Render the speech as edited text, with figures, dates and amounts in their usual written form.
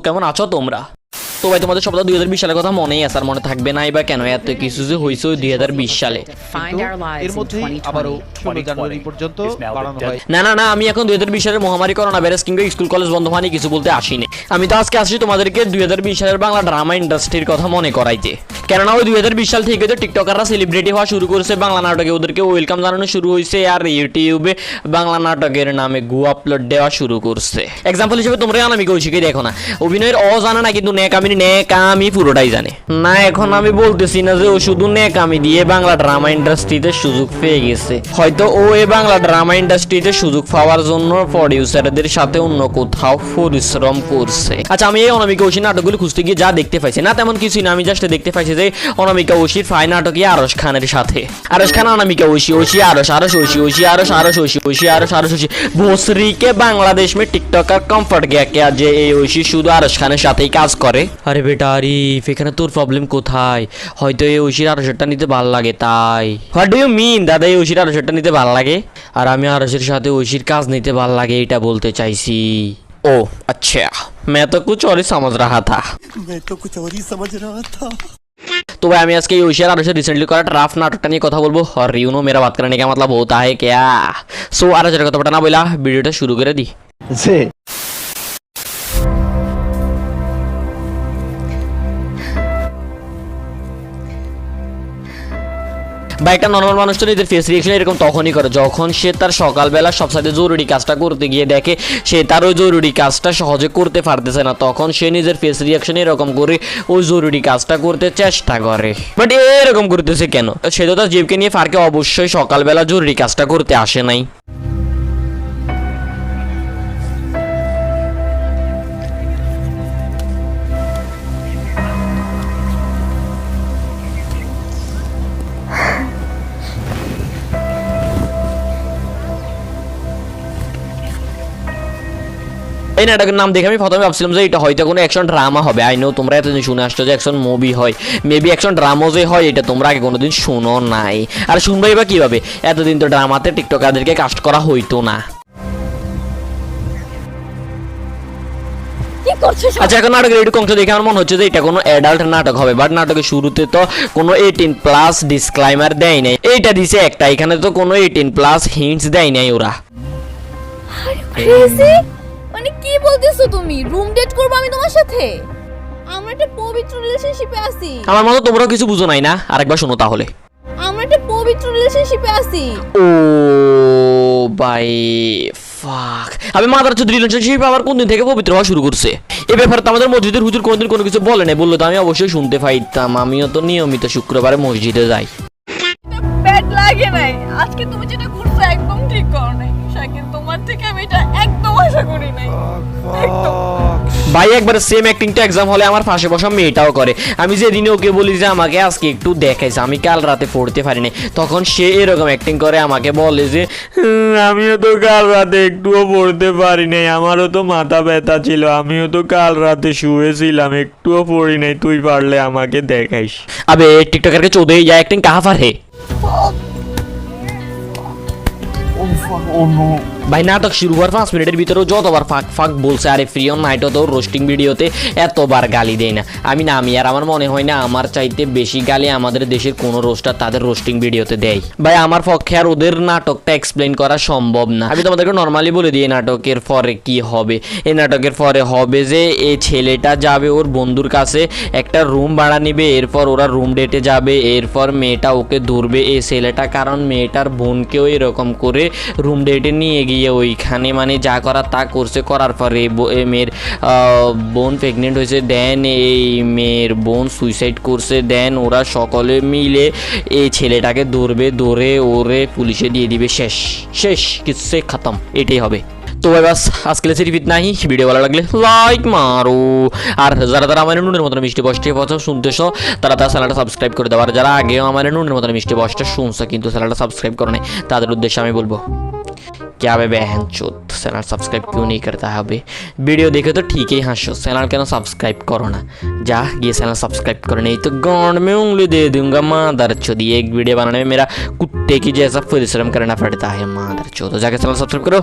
কেমন আছো তোমরা? তো ভাই তোমাদের সপ্তাহ 2020 সালের কথা মনেই আছে, আর মনে থাকবে নাই বা কেন? এত কিছু যে হয়েছে 2020 সালে। এর মধ্যেই আবারও 16 জানুয়ারি পর্যন্ত বাড়ানো হয়। না না না, আমি এখন 2020 সালের মহামারী করোনা ভাইরাস কিংবা স্কুল কলেজ বন্ধ হয়নি কিছু বলতে আসিনি। আমি তো আজকে আসছি তোমাদেরকে 2020 সালের বাংলা ড্রামা ইন্ডাস্ট্রির কথা মনে করাইতে। কেননা ওই 2020 সাল থেকে তো টিকটকাররা সেলিব্রিটি হওয়া শুরু করেছে, বাংলা নাটকে ওদেরকে ওয়েলকাম জানানো শুরু হয়েছে, আর ইউটিউবে বাংলা নাটকের নামে গু আপলোড দেওয়া শুরু করছে। এক্সাম্পল হিসেবে তোমরা অনামিকা ঐশীকে দেখো না, অভিনয়ের জানে না কিন্তু নেকামি পুরোটাই জানে না। এখন আমি বলতেছি না যে ও শুধু নেকামি দিয়ে বাংলা ড্রামা ইন্ডাস্ট্রিতে সুযোগ পেয়ে গেছে, হয়তো ও এই বাংলা ড্রামা ইন্ডাস্ট্রিতে সুযোগ পাওয়ার জন্য প্রডিউসারদের সাথে অন্য কোথাও পরিশ্রম করছে। আচ্ছা, আমি এই অনামিকা ঐশী নাটকগুলো খুঁজতে গিয়ে যা দেখতে পাইছি, না তেমন কিছুই না, আমি জাস্ট দেখতে পাইছি যে অনামিকা ঐশীর ফাই নাটকে আরশ খানের সাথে, আরশ খান অনামিকা ঐশী, ঐশী আরশ, আরশ ঐশী, ঐশী আরশ, আরশ ঐশী, ঐশী আরশ, আরশ ঐশী। भोसरी के बांग्लादेश में टिकटॉकर कम्फर्ट गया क्या যে এই ঐশী শুধু আরশ খানের সাথেই কাজ করে? আরে বেটা আরিফ, এখানে তোর প্রবলেম কোথায়? হয়তো এই ঐশীর আরশেরটা নিতে ভালো লাগে তাই। হোয়াট ডু ইউ মিন দাদা, এই ঐশীর আরশেরটা নিতে ভালো লাগে আর আমি আরশের সাথে ঐশীর কাজ নিতে ভালো লাগে এটা বলতে চাইছি। ও আচ্ছা, मैं तो कुछ और ही समझ रहा था। तो भाई আমি আজকে ঐশী আর আরশের রিসেন্টলি করা ড্রাফট নাটকটা নিয়ে কথা বলবো। আর ইউ নো मेरा बात करने का मतलब होता है क्या। सो আরশের কথাটা না বলা ভিডিওটা শুরু করে দি। বা একটা নর্মাল মানুষ তো নিজের ফেস রিয়াকশন এরকম তখনই করে যখন সে তার সকালবেলা সবসাথে জরুরি কাজটা করতে গিয়ে দেখে সে তার ওই জরুরি কাজটা সহজে করতে পারতেছে না, তখন সে নিজের ফেস রিয়াকশন এরকম করে ওই জরুরি কাজটা করতে চেষ্টা করে। বাট এরকম করতেছে কেন? সে তো তার জীবকে নিয়ে ফারকে অবশ্যই সকালবেলা জরুরি কাজটা করতে আসে নাই। এই নাটকের নাম দেখে আমি প্রথমে ভাবছিলাম যে এটা হয়তো কোনো অ্যাকশন ড্রামা হবে। আই নো তোমরা এতদিন শুনে আসছো যে অ্যাকশন মুভি হয়, মেবি অ্যাকশন ড্রামা যে হয় এটা তোমরা আগে কোনোদিন শুনো নাই। আর শুনবাই বা কীভাবে? এতদিন তো ড্রামাতে টিকটকারদেরকে কাস্ট করা হইতো না। আচ্ছা, এখন নাটকের এইটুকু অংশ দেখে আমার মনে হচ্ছে যে এটা কোনো অ্যাডাল্ট নাটক হবে, বাট নাটকের শুরুতে তো কোনো 18+ ডিসক্লাইমার দেয় নাই। এইটা দিছে একটা, এখানে তো কোনো 18+ হিন্টস দেয় নাই ওরা। মানে কি বলতেছো তুমি? রুম ডেট করব আমি তোমার সাথে? আমরা একটা পবিত্র রিলেশনশিপে আছি। আমার মতো তোমরাও কিছু বুঝো নাই না? আরেকবার শোনো তাহলে। আমরা একটা পবিত্র রিলেশনশিপে আছি। ও বাই ফাক, আমি মাদার চোদ রিলেশনশিপ আবার কোন দিন থেকে পবিত্র হওয়া শুরু করছে? এই ব্যাপারে তো আমাদের মসজিদের হুজুর কোনোদিন কোনো কিছু বলে নাই, বললো তো আমি অবশ্যই শুনতে পাইতাম। আমিও তো নিয়মিত শুক্রবারে মসজিদে যাই। ব্যাড লাগে নাই, আজকে তুমি যেটা করছো একদম ঠিক করো নাই শাকিল, তোমার থেকে আমি এটা একদম আশা করি নাই। ভাই একবার সেম অ্যাক্টিংটা এক্সাম হলে আমার পাশে বসা মেয়েটাও করে। আমি যেদিন ওকে বলি যে আমাকে আজকে একটু দেখাইছে, আমি কাল রাতে পড়তে পারিনি, তখন সে এরকম অ্যাক্টিং করে আমাকে বলে যে আমিও তো কাল রাতে একটুও পড়তে পারি নাই, আমারও তো মাথা ব্যথা ছিল, আমিও তো কাল রাতে শুয়েছিলাম, একটুও পড়ি নাই, তুই পারলে আমাকে দেখাইস। আবে টিকটকার के चौदह या एक्टिंग कहाँ पर है ভাই? নাটক শুরু হওয়ার 5 মিনিটের ভিতরেও যতবার ফাঁক ফাঁক বলছে, আরে ফ্রি অন নাইটও তো রোস্টিং ভিডিওতে এতবার গালি দেয় না। আমি আর আমার মনে হয় না আমার চাইতে বেশি গালি আমাদের দেশের কোনো রোস্টার তাদের রোস্টিং ভিডিওতে দেয়। ভাই আমার পক্ষে আর ওদের নাটকটা এক্সপ্লেন করা সম্ভব না। আমি তোমাদেরকে নর্মালি বলে দিই নাটকের পরে কি হবে। এই নাটকের পরে হবে যে এই ছেলেটা যাবে ওর বন্ধুর কাছে, একটা রুম ভাড়া নিবে, এরপর ওরা রুম ডেটে যাবে, এরপর মেয়েটা ওকে ধরবে এই ছেলেটা, কারণ মেয়েটার বোনকেও এরকম করে রুম ডেটে নিয়ে গিয়ে ওইখানে মানে যা করা তা করছে। করার পরে মেয়ের বোন প্রেগনেন্ট হয়েছে, দেন এই মেয়ের বোন সুইসাইড করছে, দেন ওরা সকলে মিলে এই ছেলেটাকে ধরবে, ধরে ওরে পুলিশে দিয়ে দিবে। শেষ শেষ কিসে খতম, এটাই হবে। তো ভাই বাস আজকে সিরিফ ইतना ही। ভিডিও ভালো লাগলে লাইক মারো, আর যারা যারা আমার নুনের মতন মিষ্টি বসটি কথা শুনতেছো তারা তার চ্যানেলটা সাবস্ক্রাইব করে দাও। আর যারা আগেও আমার নুনের মতন মিষ্টি বসটা শুনছো কিন্তু চ্যানেলটা সাবস্ক্রাইব করো নাই, তাদের উদ্দেশ্যে আমি বলবো क्या बे बहन चोद चैनल सब्सक्राइब क्यों नहीं करता है? अभी वीडियो देखे तो ठीक ही हंसो, चैनल क्या सब्सक्राइब करो ना, जा ये चैनल सब्सक्राइब करो, नहीं तो गांड में उंगली दे दूंगा मादर चोद। एक वीडियो बनाने में मेरा कुत्ते की जैसा परिश्रम करना पड़ता है मादर चोद। तो जाके चैनल सब्सक्राइब करो।